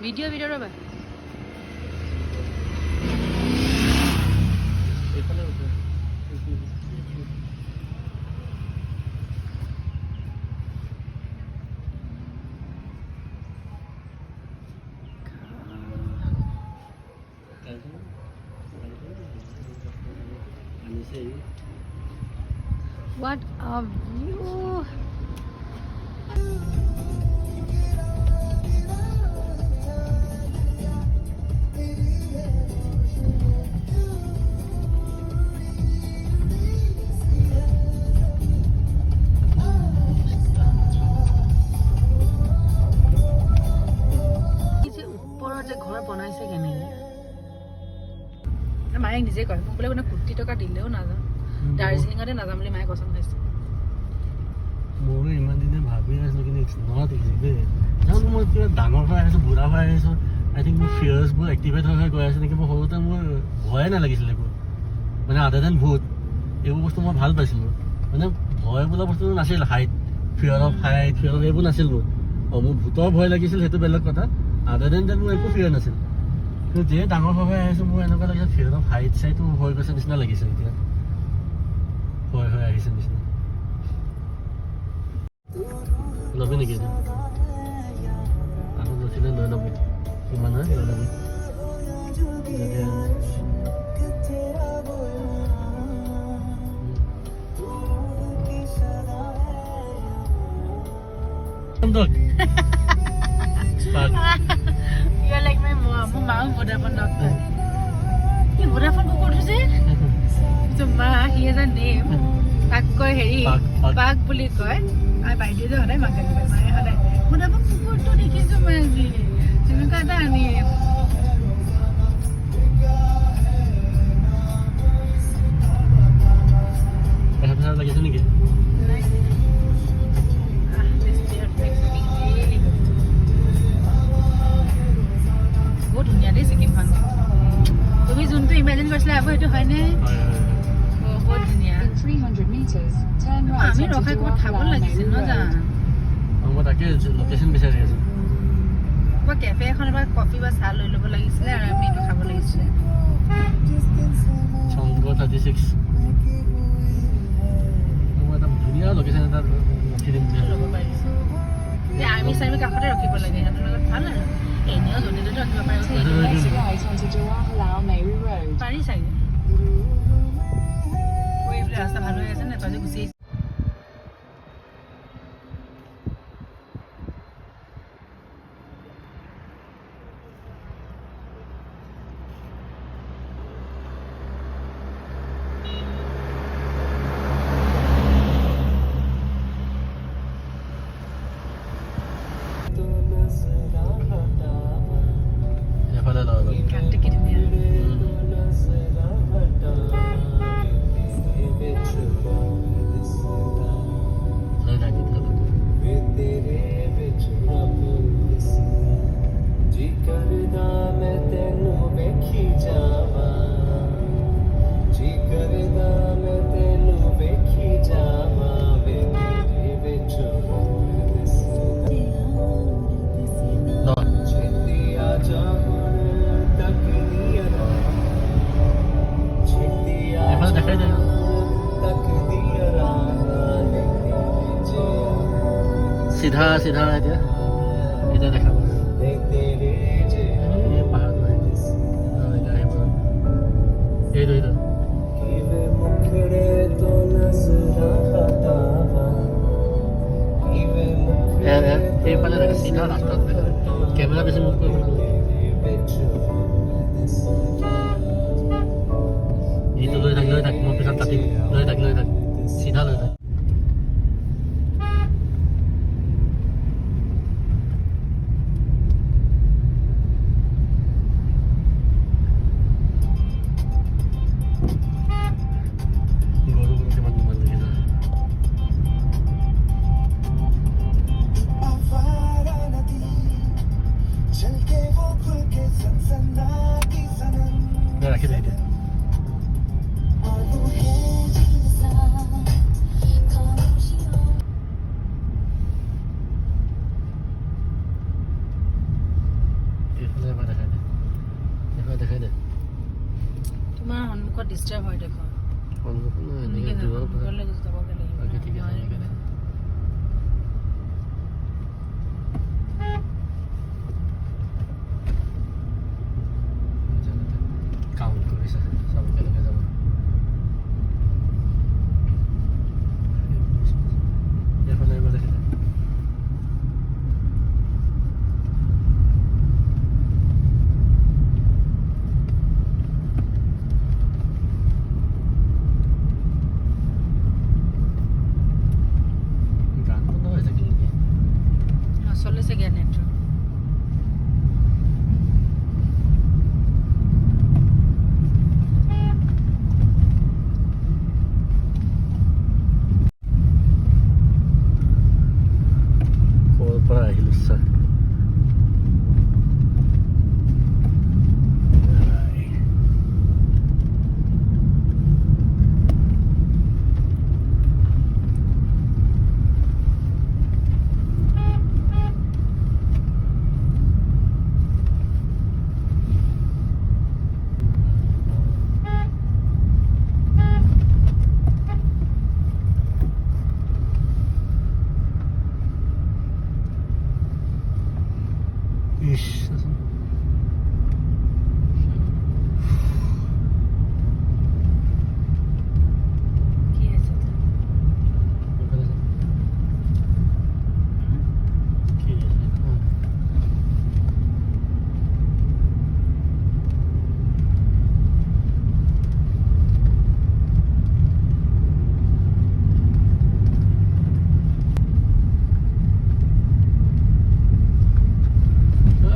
Video' ৰ'বা What a view! মায়ে নিজে কয় মোক বোলে মানে কোটি টকা দিলেও নাযাওঁ দাৰ্জিলিঙতে নাযাম বুলি মায়ে কচম খাইছে মোৰো ইমান দিনে ভাবি আছিলোঁ কিন্তু ইটছ নট ইজি দেই কাৰণ মই কিবা ডাঙৰ হৈ আহিছোঁ বুঢ়া হৈ আহিছোঁ আই থিংক মোৰ ফিয়াৰ্ছবোৰ এক্টিভেট হৈ গৈ আছে নেকি মই সৰুতে মোৰ ভয়ে নালাগিছিলে একো মানে আদাৰ দেন ভূত এইবোৰ বস্তু মই ভাল পাইছিলোঁ মানে ভয় বোলা বস্তুটো নাছিল হাইট ফিয়াৰ অফ এইবোৰ নাছিল মোৰ ভূতৰ ভয় লাগিছিল সেইটো বেলেগ কথা আদাৰ দেন মোৰ একো ফিয়াৰ নাছিল কিন্তু যে ডাঙৰ হৈ আহিছোঁ মোৰ এনেকুৱা লাগিছে ফিয়াৰ অফ হাইট চাইটো হৈ গৈছে নিচিনা লাগিছে এতিয়া ভয় হৈ আহিছে নিচিনা লবি নেকি আকৌ লৈছিলে লৈ ল'বি কিমান হয় লৈ ল'বি You're like my mom. My mom Vodafone doctor. He Vodafone ko kodu je? So ma, he has a name. Pak koi heri. Pak boli koi. I buy it. Hodai makan koi. Ma hodai. Vodafone ko kodu dekhi so ma ji. Jinu kata ani. Benar lagi sini ke? বহুত ধুনীয়া দেই ছিকিমখন তুমি যোনটো imagine কৰিছিলা আকৌ সেইটো হয়নে বহুত ধুনীয়া আমি ৰখাই ক'ৰবাত খাব লাগিছিল ন জান মই তাকে লোকেশ্যন বিচাৰি আছোঁ ক'ৰবাত কেফে এখনৰ পৰা কফি বা চাহ লৈ ল'ব লাগিছিলে আৰু আমি এইটো খাব লাগিছিলে চন্দ্ৰ 36 মই এটা ধুনীয়া লোকেশ্যন এটা ৰখি দিম ল'ব পাৰিছোঁ আমি চাইমি কাষতে ৰখিব লাগে সিহঁতৰ লগত ভাল আৰু এনেও য'তে ত'তে ৰখিব পাৰিব পাৰি চাগে এইফালে ৰাস্তা ভাল হৈ আছে নে তই যে গুচি আহিছে सीधा सीधा এতিয়া এতিয়া দেখাব এই পাহাৰটো এইটো এইফালে দেখে চিধা ৰাস্তাত কেমেৰা বেছি মুখ কৰিব এইটো লৈ থাক মই পিছত কাটিম লৈ থাক চিধা লৈ থাক ডিষ্টাৰ্ব হয় দেখোন সন্মুখত নহয়, এনেকৈ দূৰৰ পৰা। ঘৰলৈ যাবগৈ লাগিব অ'কে, ঠিক আছে, ঠিক আছে। কাউণ্ট কৰিছে চব একেলগে যাব। এইফালে আহিব দেখিলে গান বন্ধ হৈ থাকিল নেকি? নচলে চাগে নেটটো ক'ৰ পৰা আহিলোঁ ছাৰ? ইছ, চাচোন। কি আছে এইফালে চা। কি আছে?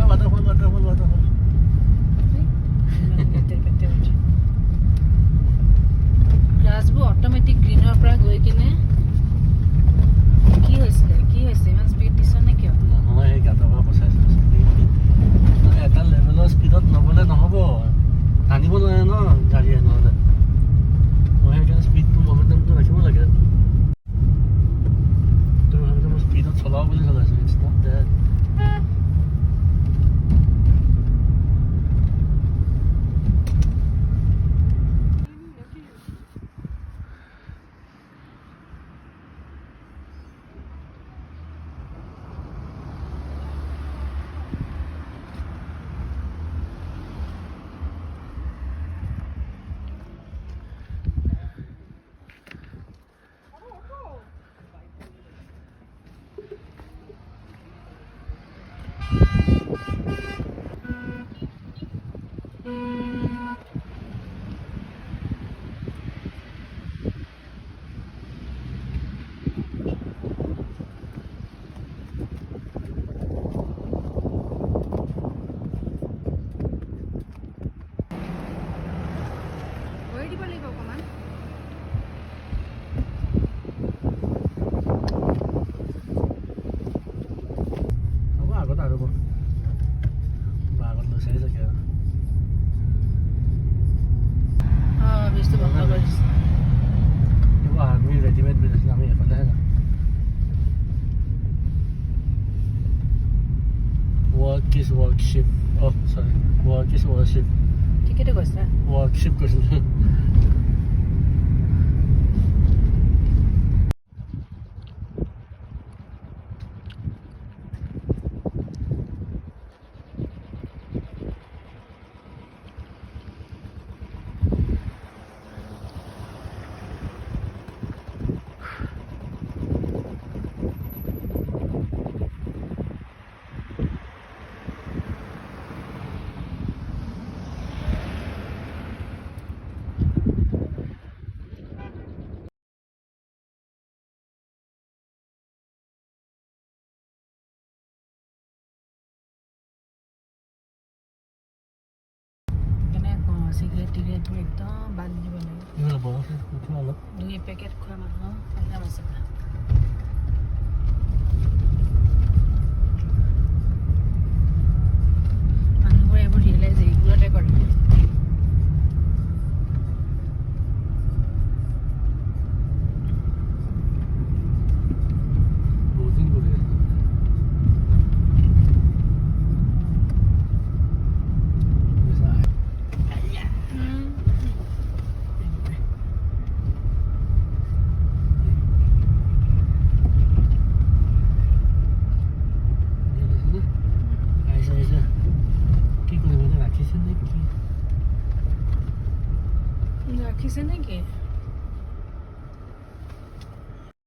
Waterfall. গ্ৰাছবোৰ অট'মেটিক গ্ৰীণৰ পৰা গৈ কিনে কি হৈছে ইমান স্পীড দিছ নে কিয় নহয়, সেই গাঁতৰ পৰা বচাইছোঁ। এটা লেভেলৰ স্পীডত নগ'লে নহ'ব, টানিব নোৱাৰে ন গাড়ীয়ে, নহ'লে মই সেইকাৰণে স্পীডটো মমেণ্টামটো ৰাখিব লাগে। তই ভাবিছ মই স্পীডত চলাওঁ বুলি চলাইছোঁ, ইটছ নট ডেট। গৈ দিব লাগিব অকণমান হ'ব আগত আৰু বা আগত লৈছে চাগে আৰু ব্ৰিজটো বন্ধ কৰিছে এইবোৰ আৰ্মিৰ ৰেডিমেড ব্ৰিজ আছিল, আমি এইফালেহে যাম। Work is workship. Oh, sorry. Work is worship. ঠিকেইতো কৈছা Workship কৈছিলোঁ। চিগাৰেট টিগাৰেটবোৰ একদম বাদ দিব লাগে বৰফ উঠোৱা অলপ 2 পেকেট খোৱা মানুহ একদম আছে মানুহবোৰে এইবোৰ ৰিয়েলাইজ এইবোৰতে কৰে ৰাখিছে নেকি? ৰাখিছে নেকি?